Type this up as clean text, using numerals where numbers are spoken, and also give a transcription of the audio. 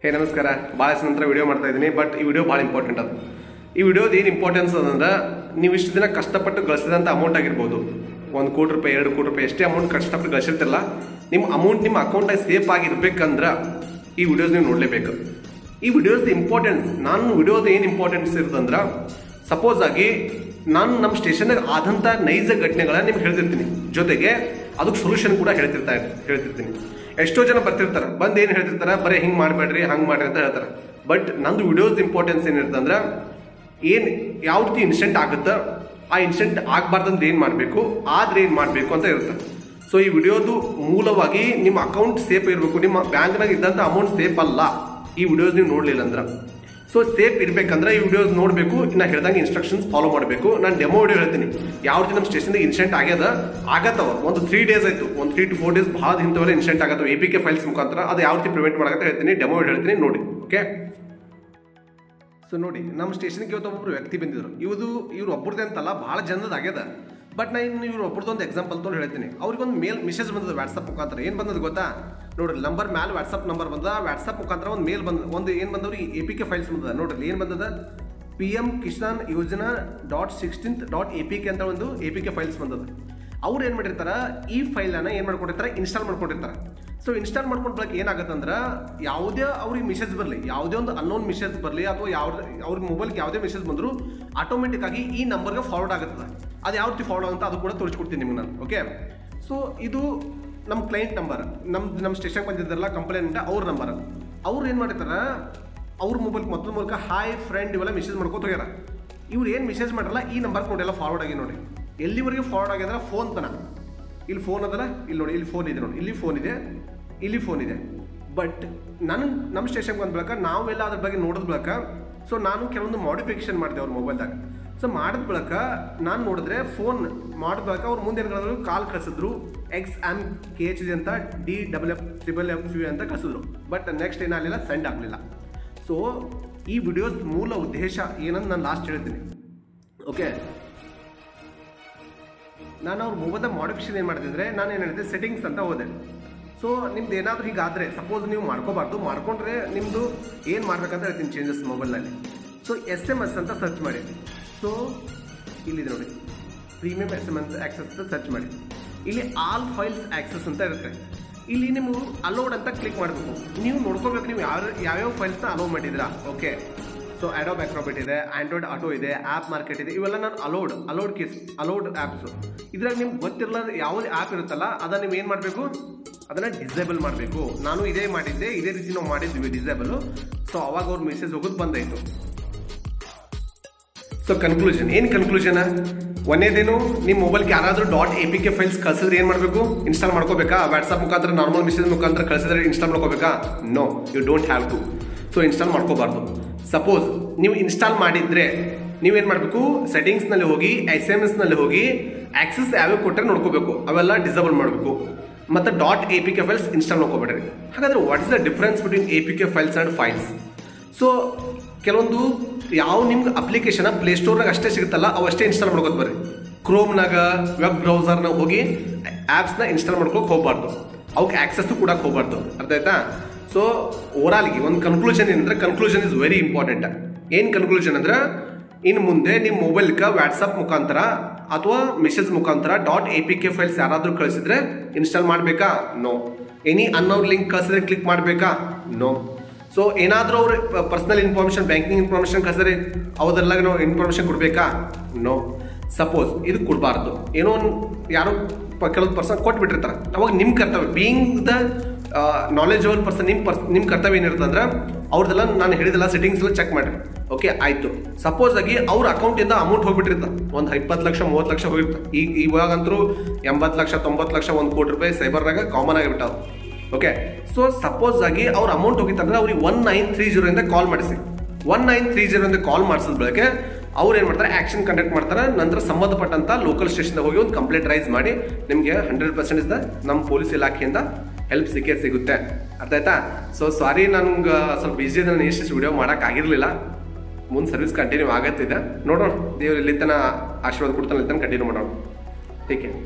ಹೇ ನಮಸ್ಕಾರ. ಭಾಳ ನಂತರ ವಿಡಿಯೋ ಮಾಡ್ತಾ ಇದ್ದೀನಿ, ಬಟ್ ಈ ವಿಡಿಯೋ ಭಾಳ ಇಂಪಾರ್ಟೆಂಟ್ ಅದು. ಈ ವಿಡಿಯೋದು ಏನು ಇಂಪಾರ್ಟೆನ್ಸ್ ಅದಂದ್ರೆ, ನೀವು ಇಷ್ಟು ದಿನ ಕಷ್ಟಪಟ್ಟು ಗಳಿಸಿದಂಥ ಅಮೌಂಟ್ ಆಗಿರ್ಬೋದು, 1 ಕೋಟಿ ರೂಪಾಯಿ 2 ಕೋಟಿ ರೂಪಾಯಿ ಎಷ್ಟೇ ಅಮೌಂಟ್ ಕಷ್ಟಪಟ್ಟು ಗಳಿಸಿರ್ತಿರಲ್ಲ, ನಿಮ್ಮ ಅಮೌಂಟ್ ನಿಮ್ಮ ಅಕೌಂಟಾಗಿ ಸೇಫ್ ಆಗಿರ್ಬೇಕಂದ್ರೆ ಈ ವಿಡಿಯೋಸ್ ನೀವು ನೋಡಲೇಬೇಕು. ಈ ವಿಡಿಯೋಸ್ ಇಂಪಾರ್ಟೆನ್ಸ್, ನಾನು ವಿಡಿಯೋದು ಏನು ಇಂಪಾರ್ಟೆನ್ಸ್ ಇರೋದಂದ್ರೆ, ಸಪೋಸ್ ಆಗಿ ನಾನು ನಮ್ಮ ಸ್ಟೇಷನ್ಗೆ ಆದಂಥ ನೈಜ ಘಟನೆಗಳನ್ನ ನಿಮ್ಗೆ ಹೇಳ್ತಿರ್ತೀನಿ, ಜೊತೆಗೆ ಅದಕ್ಕೆ ಸೊಲ್ಯೂಷನ್ ಕೂಡ ಹೇಳ್ತಿರ್ತೀನಿ. ಎಷ್ಟೋ ಜನ ಬರ್ತಿರ್ತಾರೆ, ಬಂದು ಏನು ಹೇಳ್ತಿರ್ತಾರೆ, ಬರೀ ಹಿಂಗೆ ಮಾಡಬೇಡ್ರಿ ಹಂಗೆ ಮಾಡ್ರಿ ಅಂತ ಹೇಳ್ತಾರೆ. ಬಟ್ ನಂದು ವಿಡಿಯೋಸ್ ಇಂಪಾರ್ಟೆನ್ಸ್ ಏನಿರ್ತಂದ್ರೆ, ಯಾವ ರೀತಿ ಇನ್ಸಿಡೆಂಟ್ ಆಗುತ್ತೆ, ಆ ಇನ್ಸಿಡೆಂಟ್ ಆಗಬಾರ್ದಂದ್ರೆ ಏನು ಮಾಡಬೇಕು, ಆದ್ರೆ ಏನು ಮಾಡಬೇಕು ಅಂತ ಇರುತ್ತೆ. ಸೊ ಈ ವಿಡಿಯೋದು ಮೂಲವಾಗಿ ನಿಮ್ಮ ಅಕೌಂಟ್ ಸೇಫ್ ಇರಬೇಕು, ನಿಮ್ಮ ಬ್ಯಾಂಕ್ನಾಗ ಇದ್ದಂಥ ಅಮೌಂಟ್ ಸೇಫ್ ಅಲ್ಲ ಈ ವಿಡಿಯೋಸ್ ನೀವು ನೋಡಲಿಲ್ಲ ಅಂದ್ರೆ. ಸೊ ಸೇಫ್ ಇರಬೇಕಂದ್ರೆ ಈ ವಿಡಿಯೋಸ್ ನೋಡಬೇಕು, ಇನ್ನು ಹೇಳ್ದಂಗೆ ಇನ್ಸ್ಟ್ರಕ್ಷನ್ಸ್ ಫಾಲೋ ಮಾಡಬೇಕು. ನಾನು ಡೆಮೋ ವಿಡಿಯೋ ಹೇಳ್ತೀನಿ, ಯಾವ ರೀತಿ ನಮ್ಮ ಸ್ಟೇಷನ್ಗೆ ಇನ್ಸಿಡೆಂಟ್ ಆಗತ್ತವ. ಒಂದು 3 ಡೇಸ್ ಆಯಿತು, ಒಂದು 3 to 4 ಡೇಸ್ ಭಾಳ ಇಂಥವೆಲ್ಲ ಇನ್ಸಿಡೆಂಟ್ ಆಗತ್ತವ APK ಫೈಲ್ಸ್ ಮುಖಾಂತರ. ಅದು ಯಾವ ರೀತಿ ಪ್ರಿವೆಂಟ್ ಮಾಡಕ್ಕೆ ಹೇಳ್ತೀನಿ, ಡೆಮೋ ವಿಡಿಯೋ ಹೇಳ್ತೀನಿ, ನೋಡಿ. ಓಕೆ, ಸೊ ನೋಡಿ, ನಮ್ಮ ಸ್ಟೇಷನ್ಗೆ ಇವತ್ತು ಒಬ್ಬರು ವ್ಯಕ್ತಿ ಬಂದಿದ್ರು. ಇವ್ರು ಒಬ್ಬರದೇ ಅಂತಲ್ಲ, ಭಾಳ ಜನದ ಆಗ್ಯದ. ಬಟ್ ನಾನು ಇವ್ರು ಒಬ್ಬರದೊಂದು ಎಕ್ಸಾಂಪಲ್ ತೊಗೊಂಡು ಹೇಳ್ತೀನಿ. ಅವ್ರಿಗೊಂದು ಮೆಸೇಜ್ ಬಂದದ ವಾಟ್ಸಪ್ ಮುಖಾಂತರ. ಏನು ಬಂದದ್ದು ಗೊತ್ತಾ, ನೋಡ್ರಿ, ನಂಬರ್ ಮ್ಯಾಲೆ ವಾಟ್ಸಪ್ ನಂಬರ್ ಬಂದ, ವಾಟ್ಸಪ್ ಮುಖಾಂತರ ಒಂದು ಮೇಲ್ ಒಂದು ಏನು ಬಂದವ್ರಿ, APK ಫೈಲ್ಸ್ ಬಂದದ. ನೋಡ್ರಿ ಏನು ಬಂದದ, PM ಕಿಸಾನ್ ಯೋಜನಾ .16.APK ಅಂತ ಒಂದು APK ಫೈಲ್ಸ್ ಬಂದದ. ಅವ್ರು ಏನು ಮಾಡಿರ್ತಾರೆ, ಈ ಫೈಲನ್ನು ಏನು ಮಾಡ್ಕೊಂಡಿರ್ತಾರೆ, ಇನ್ಸ್ಟಾಲ್ ಮಾಡ್ಕೊಂಡಿರ್ತಾರೆ. ಸೊ ಇನ್ಸ್ಟಾಲ್ ಮಾಡ್ಕೊಂಡು ಬಳಕೆ ಏನಾಗುತ್ತಂದ್ರೆ, ಯಾವುದೇ ಅವ್ರಿಗೆ ಮೆಸೇಜ್ ಬರಲಿ, ಯಾವುದೇ ಒಂದು ಅನ್ನೋನ್ ಮೆಸೇಜ್ ಬರಲಿ, ಅಥವಾ ಅವ್ರ ಮೊಬೈಲ್ಗೆ ಯಾವುದೇ ಮೆಸೇಜ್ ಬಂದರೂ ಆಟೋಮೆಟಿಕ್ ಆಗಿ ಈ ನಂಬರ್ಗೆ ಫಾರ್ವರ್ಡ್ ಆಗುತ್ತದೆ. ಅದು ಯಾವ ರೀತಿ ಫಾರ್ವರ್ಡ್ ಅಂತ ಅದು ಕೂಡ ತೋರಿಸ್ಕೊಡ್ತೀನಿ ನಿಮ್ಗೆ ನಾನು. ಓಕೆ, ಸೊ ಇದು ನಮ್ಮ ಕ್ಲೈಂಟ್ ನಂಬರ್, ನಮ್ಮ ಸ್ಟೇಷನ್ಗೆ ಬಂದಿದ್ದಾರಲ್ಲ ಕಂಪ್ಲೇಂಟ್, ಅವ್ರ ನಂಬರ್. ಅವ್ರು ಏನು ಮಾಡಿರ್ತಾರೆ, ಅವ್ರ ಮೊಬೈಲ್ ಮೂಲಕ ಹಾಯ್ ಫ್ರೆಂಡ್ ಇವೆಲ್ಲ ಮೆಸೇಜ್ ಮಾಡ್ಕೊತ ಹೋಗ್ಯಾರ. ಇವ್ರು ಏನು ಮೆಸೇಜ್ ಮಾಡಲ್ಲ, ಈ ನಂಬರ್ಗೆ ನೋಡಿ ಎಲ್ಲ ಫಾರ್ವರ್ಡ್ ಆಗಿ. ನೋಡಿ ಎಲ್ಲಿವರೆಗೆ ಫಾರ್ವರ್ಡ್ ಆಗಿ ಅಂದ್ರೆ, ಫೋನ್ ತನ, ಇಲ್ಲಿ ಫೋನ್ ಅದಲ್ಲ, ಇಲ್ಲಿ ನೋಡಿ, ಇಲ್ಲಿ ಫೋನ್ ಇದೆ, ನೋಡಿ ಇಲ್ಲಿ ಫೋನ್ ಇದೆ. ಬಟ್ ನಮ್ಮ ಸ್ಟೇಷನ್ಗೆ ಬಂದ ಬಳಕ ನಾವೆಲ್ಲ ಅದ್ರ ಬಗ್ಗೆ ನೋಡಿದ ಬಳಕ, ಸೊ ನಾನು ಕೆಲವೊಂದು ಮಾಡಿಫಿಕೇಶನ್ ಮಾಡಿದೆ ಅವ್ರ ಮೊಬೈಲ್ದಾಗ. ಸೊ ಮಾಡಿದ ಬಳಕ ನಾನು ನೋಡಿದ್ರೆ, ಫೋನ್ ಮಾಡಿದ ಬಳಕ ಅವ್ರು ಮುಂದೆ ಏನು ಕಾಲ್ ಕಳಿಸಿದ್ರು, XMKHG ಅಂತ DFFFF ಅಂತ ಕಳಿಸಿದ್ರು. ಬಟ್ ನೆಕ್ಸ್ಟ್ ಏನಾಗಲಿಲ್ಲ, ಸೆಂಡ್ ಆಗಲಿಲ್ಲ. ಸೊ ಈ ವಿಡಿಯೋಸ್ ಮೂಲ ಉದ್ದೇಶ ಏನಂತ ನಾನು ಲಾಸ್ಟ್ ಹೇಳ್ತೀನಿ. ಓಕೆ, ನಾನು ಅವ್ರ ಮೊಬೈಲ್ದ ಮಾಡಿಫಿಕೇಶನ್ ಏನು ಮಾಡ್ತಿದ್ರೆ, ನಾನು ಏನು ಹೇಳಿದೆ, ಸೆಟ್ಟಿಂಗ್ಸ್ ಅಂತ ಹೋದೆ. ಸೊ ನಿಮ್ದು ಏನಾದರೂ ಹೀಗಾದರೆ, ಸಪೋಸ್ ನೀವು ಮಾಡ್ಕೊಂಡ್ರೆ ನಿಮ್ಮದು ಏನು ಮಾಡ್ಬೇಕಂತ ಹೇಳ್ತೀನಿ ಚೇಂಜಸ್ ಮೊಬೈಲ್ನಲ್ಲಿ. ಸೊ SMS ಅಂತ ಸರ್ಚ್ ಮಾಡಿ. ಸೊ ಇಲ್ಲಿದೆ ನೋಡಿ, ಪ್ರೀಮಿಯಂ SMS ಆಕ್ಸೆಸ್ ಅಂತ ಸರ್ಚ್ ಮಾಡಿ. ಇಲ್ಲಿ ಆಲ್ ಫೈಲ್ಸ್ ಆಕ್ಸೆಸ್ ಅಂತ ಇರುತ್ತೆ. ಇಲ್ಲಿ ನೀವು ಅಲೋಡ್ ಅಂತ ಕ್ಲಿಕ್ ಮಾಡಬೇಕು. ನೀವು ನೋಡ್ಕೋಬೇಕು ನೀವು ಯಾವ್ಯಾವ ಫೈಲ್ಸ್ನ ಅಲೋ ಮಾಡಿದ್ರಾ. ಓಕೆ, ಸೊ ಅಡೋಬ್ ಅಕ್ರೋಬಾಟ್ ಇದೆ, ಆಂಡ್ರಾಯ್ಡ್ ಆಟೋ ಇದೆ, ಆ್ಯಪ್ ಮಾರ್ಕೆಟ್ ಇದೆ, ಇವೆಲ್ಲ ನಾನು ಅಲೋಡ್ ಆ್ಯಪ್ಸು. ಇದ್ರಾಗ ನಿಮ್ಗೆ ಗೊತ್ತಿರಲ್ಲ ಯಾವುದೇ ಆ್ಯಪ್ ಇರುತ್ತಲ್ಲ, ಅದನ್ನು ನೀವು ಏನು ಮಾಡಬೇಕು, ಅದನ್ನು ಡಿಸೇಬಲ್ ಮಾಡಬೇಕು. ನಾನು ಇದೇ ರೀತಿ ನಾವು ಮಾಡಿದ್ವಿ ಡಿಸೇಬಲು. ಸೊ ಅವಾಗ ಅವ್ರ ಮೆಸೇಜ್ ಹೋಗೋದು ಬಂದಾಯಿತು. ಸೊ ಕನ್ಕ್ಲೂಷನ್ ಒಂದೇದೇನು, ನಿಮ್ಮ ಮೊಬೈಲ್ಗೆ ಯಾರಾದರೂ .APK ಫೈಲ್ಸ್ ಕಳಿಸಿದ್ರೆ ಏನು ಮಾಡಬೇಕು, ಇನ್ಸ್ಟಾಲ್ ಮಾಡ್ಕೋಬೇಕಾ? ವಾಟ್ಸಪ್ ಮುಖಾಂತರ ನಾರ್ಮಲ್ ಮೆಸೇಜ್ ಮುಖಾಂತರ ಕಳಿಸಿದ್ರೆ ಇನ್ಸ್ಟಾಲ್ ಮಾಡ್ಕೋಬೇಕಾ? No, you don't have to. So install ಮಾಡ್ಕೋಬಾರ್ದು. ಸಪೋಸ್ ನೀವು ಇನ್ಸ್ಟಾಲ್ ಮಾಡಿದ್ರೆ ನೀವೇನು ಮಾಡಬೇಕು, ಸೆಟ್ಟಿಂಗ್ಸ್ನಲ್ಲಿ ಹೋಗಿ SMS ಹೋಗಿ ಆಕ್ಸೆಸ್ ಯಾವ್ಯಾವ ಕೊಟ್ಟರೆ ನೋಡ್ಕೋಬೇಕು, ಅವೆಲ್ಲ ಡಿಸೇಬಲ್ ಮಾಡಬೇಕು. ಮತ್ತು .APK ಫೈಲ್ಸ್ ಇನ್ಸ್ಟಾಲ್ ಮಾಡ್ಕೋಬೇಡ್ರಿ. ಹಾಗಾದ್ರೆ what is the difference between APK files and files? So ಕೆಲವೊಂದು ಯಾವ ನಿಮ್ಗೆ ಅಪ್ಲಿಕೇಶನ್ ಪ್ಲೇಸ್ಟೋರ್ನಾಗ ಅಷ್ಟೇ ಸಿಗುತ್ತಲ್ಲ, ಅವಷ್ಟೇ ಇನ್ಸ್ಟಾಲ್ ಮಾಡ್ಕೋತ ಬರ್ರಿ. ಕ್ರೋಮ್ನಾಗ, ವೆಬ್ ಬ್ರೌಸರ್ನಾಗ ಹೋಗಿ ಆ್ಯಪ್ಸ್ನ ಇನ್ಸ್ಟಾಲ್ ಮಾಡ್ಕೊಳಕ್ಕೆ ಹೋಗ್ಬಾರ್ದು, ಅವಕ್ಕೆ ಆಕ್ಸೆಸ್ಸು ಕೊಡಕ್ಕೆ ಹೋಗ್ಬಾರ್ದು. ಅರ್ಥ ಆಯ್ತಾ? ಸೊ ಓವರಾಲ್ಗೆ ಒಂದು ಕನ್ಕ್ಲೂಷನ್ ಏನಂದ್ರೆ, ಕನ್ಕ್ಲೂಷನ್ ಇಸ್ ವೆರಿ ಇಂಪಾರ್ಟೆಂಟ್. ಏನು ಕನ್ಕ್ಲೂಷನ್ ಅಂದ್ರೆ, ಇನ್ನು ಮುಂದೆ ನಿಮ್ಮ ಮೊಬೈಲ್ಗೆ ವಾಟ್ಸಪ್ ಮುಖಾಂತರ ಅಥವಾ ಮೆಸೇಜ್ ಮುಖಾಂತರ .APK ಫೈಲ್ಸ್ ಯಾರಾದರೂ ಕಳಿಸಿದ್ರೆ ಇನ್ಸ್ಟಾಲ್ ಮಾಡಬೇಕಾ? ನೋ. ಎನಿ ಅನ್ನೋನ್ ಲಿಂಕ್ ಕಳಿಸಿದ್ರೆ ಕ್ಲಿಕ್ ಮಾಡಬೇಕಾ? ನೋ. ಸೊ ಏನಾದರೂ ಅವ್ರ ಪರ್ಸನಲ್ ಇನ್ಫಾರ್ಮೇಷನ್, ಬ್ಯಾಂಕಿಂಗ್ ಇನ್ಫಾರ್ಮೇಷನ್ ಕಳಿಸಿದ್ರೆ ಅವರೆಲ್ಲ ನಾವು ಇನ್ಫಾರ್ಮೇಷನ್ ಕೊಡಬೇಕಾ? ನೋ. ಸಪೋಸ್ ಇದು ಕೊಡಬಾರ್ದು, ಏನೋ ಯಾರೋ ಕೆಲವೊಂದು ಪರ್ಸನ್ ಕೊಟ್ಬಿಟ್ಟಿರ್ತಾರೆ, ಅವಾಗ ನಿಮ್ಮ ಕರ್ತವ್ಯ, ಬೀಯಿಂಗ್ ದ ನಾಲೆಜಬಲ್ ಪರ್ಸನ್, ನಿಮ್ಮ ಕರ್ತವ್ಯ ಏನಿರುತ್ತೆ ಅಂದ್ರೆ, ಅವ್ರದ್ದೆಲ್ಲ ನಾನು ಹೇಳಿದೆಲ್ಲ ಸೆಟ್ಟಿಂಗ್ಸ್ ಎಲ್ಲ ಚೆಕ್ ಮಾಡಿರಿ. ಓಕೆ, ಆಯಿತು. ಸಪೋಸ್ ಆಗಿ ಅವ್ರ ಅಕೌಂಟಿಂದ ಅಮೌಂಟ್ ಹೋಗ್ಬಿಟ್ಟಿರ್ತಾರೆ, ಒಂದು 20 ಲಕ್ಷ 30 ಲಕ್ಷ ಹೋಗಿರ್ತಾರೆ. ಇವಾಗಂತರೂ 80 ಲಕ್ಷ 90 ಲಕ್ಷ 1 ಕೋಟಿ ರೂಪಾಯಿ ಸೈಬರ್ನಾಗ ಕಾಮನ್ ಆಗಿಬಿಟ್ಟಾವ. ಓಕೆ, ಸೊ ಸಪೋಸ್ ಆಗಿ ಅವ್ರ ಅಮೌಂಟ್ ಹೋಗಿತ್ತಂದ್ರೆ ಅವ್ರಿಗೆ 1930 ಇಂದ ಕಾಲ್ ಮಾಡಿಸಿ. 1930 ಇಂದ ಕಾಲ್ ಮಾಡಿಸಿದ ಬಳಿಕ ಅವ್ರು ಏನು ಮಾಡ್ತಾರೆ, ಆ್ಯಕ್ಷನ್ ಕಂಡಕ್ಟ್ ಮಾಡ್ತಾರೆ. ನಂತರ ಸಂಬಂಧಪಟ್ಟಂಥ ಲೋಕಲ್ ಸ್ಟೇಷನ್ಗೆ ಹೋಗಿ ಒಂದು ಕಂಪ್ಲೇಂಟ್ ರೈಸ್ ಮಾಡಿ ನಿಮಗೆ 100% ನಮ್ಮ ಪೊಲೀಸ್ ಇಲಾಖೆಯಿಂದ ಹೆಲ್ಪ್ ಸಿಗುತ್ತೆ. ಅರ್ಥ ಆಯ್ತಾ? ಸೊ ಸಾರಿ, ನನಗೆ ಸ್ವಲ್ಪ ಬಿಸಿ ಇದೆ, ನಾನು ಎಷ್ಟು ವಿಡಿಯೋ ಮಾಡೋಕ್ಕಾಗಿರಲಿಲ್ಲ. ಮುಂದೆ ಸರ್ವಿಸ್ ಕಂಟಿನ್ಯೂ ಆಗತ್ತಿದೆ, ನೋಡೋಣ. ದೇವ್ರು ಇಲ್ಲಿ ತನಕ ಆಶೀರ್ವಾದ ಕೊಡ್ತಾನೆ, ಇಲ್ಲಿ ತನಕ ಕಂಟಿನ್ಯೂ ಮಾಡೋಣ. Take care.